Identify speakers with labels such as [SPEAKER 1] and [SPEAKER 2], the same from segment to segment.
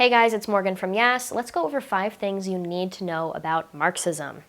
[SPEAKER 1] Hey guys, it's Morgan from YAAS. Let's go over 5 things you need to know about Marxism.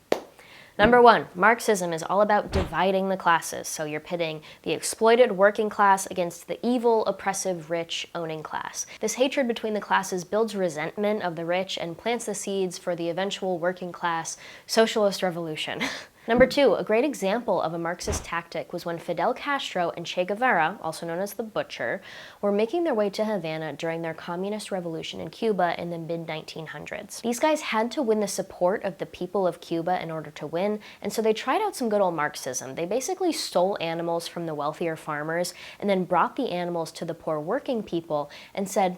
[SPEAKER 1] Number 1, Marxism is all about dividing the classes. So you're pitting the exploited working class against the evil, oppressive, rich, owning class. This hatred between the classes builds resentment of the rich and plants the seeds for the eventual working class socialist revolution. Number 2, a great example of a Marxist tactic was when Fidel Castro and Che Guevara, also known as the Butcher, were making their way to Havana during their communist revolution in Cuba in the mid-1900s. These guys had to win the support of the people of Cuba in order to win, and so they tried out some good old Marxism. They basically stole animals from the wealthier farmers and then brought the animals to the poor working people and said,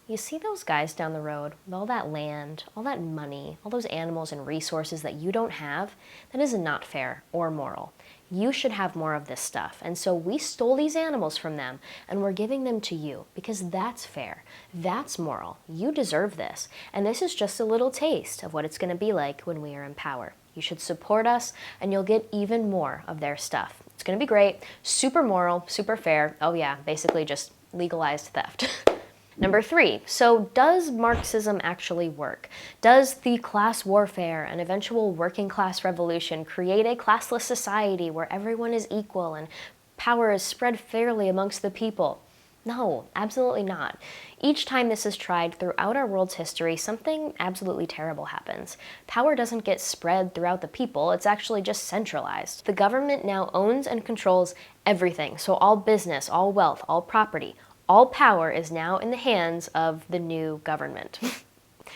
[SPEAKER 1] you see those guys down the road with all that land, all that money, all those animals and resources that you don't have? That is not fair or moral. You should have more of this stuff. And so we stole these animals from them and we're giving them to you because that's fair. That's moral. You deserve this. And this is just a little taste of what it's going to be like when we are in power. You should support us and you'll get even more of their stuff. It's going to be great, super moral, super fair. Oh yeah, basically just legalized theft. Number 3, so does Marxism actually work? Does the class warfare and eventual working class revolution create a classless society where everyone is equal and power is spread fairly amongst the people? No, absolutely not. Each time this is tried throughout our world's history, something absolutely terrible happens. Power doesn't get spread throughout the people, it's actually just centralized. The government now owns and controls everything, so all business, all wealth, all property, all power is now in the hands of the new government.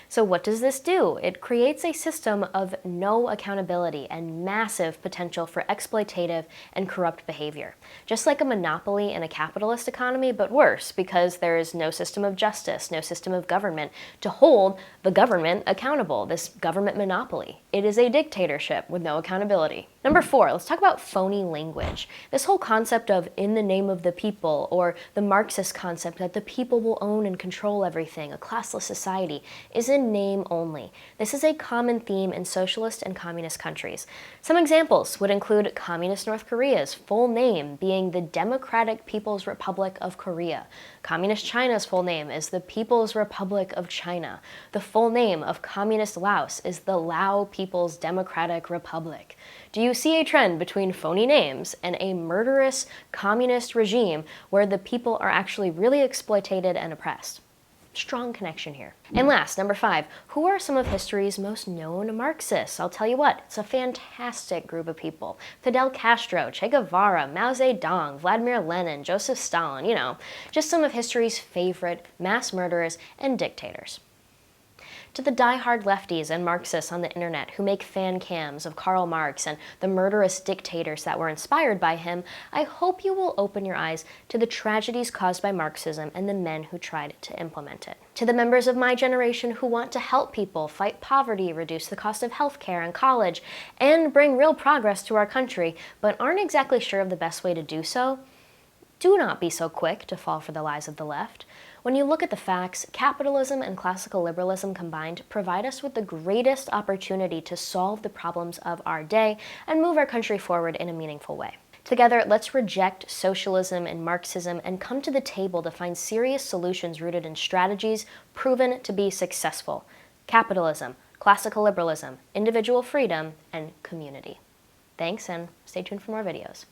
[SPEAKER 1] So what does this do? It creates a system of no accountability and massive potential for exploitative and corrupt behavior. Just like a monopoly in a capitalist economy, but worse, because there is no system of justice, no system of government to hold the government accountable, this government monopoly. It is a dictatorship with no accountability. Number 4, let's talk about phony language. This whole concept of in the name of the people, or the Marxist concept that the people will own and control everything, a classless society, is in name only. This is a common theme in socialist and communist countries. Some examples would include communist North Korea's full name being the Democratic People's Republic of Korea. Communist China's full name is the People's Republic of China. The full name of communist Laos is the Lao People's Democratic Republic. Do you see a trend between phony names and a murderous communist regime where the people are actually really exploited and oppressed? Strong connection here. And last, number 5, who are some of history's most known Marxists? I'll tell you what, it's a fantastic group of people. Fidel Castro, Che Guevara, Mao Zedong, Vladimir Lenin, Joseph Stalin, you know, just some of history's favorite mass murderers and dictators. To the die-hard lefties and Marxists on the internet who make fan cams of Karl Marx and the murderous dictators that were inspired by him, I hope you will open your eyes to the tragedies caused by Marxism and the men who tried to implement it. To the members of my generation who want to help people fight poverty, reduce the cost of healthcare and college, and bring real progress to our country, but aren't exactly sure of the best way to do so, do not be so quick to fall for the lies of the left. When you look at the facts, capitalism and classical liberalism combined provide us with the greatest opportunity to solve the problems of our day and move our country forward in a meaningful way. Together, let's reject socialism and Marxism and come to the table to find serious solutions rooted in strategies proven to be successful: capitalism, classical liberalism, individual freedom, and community. Thanks, and stay tuned for more videos.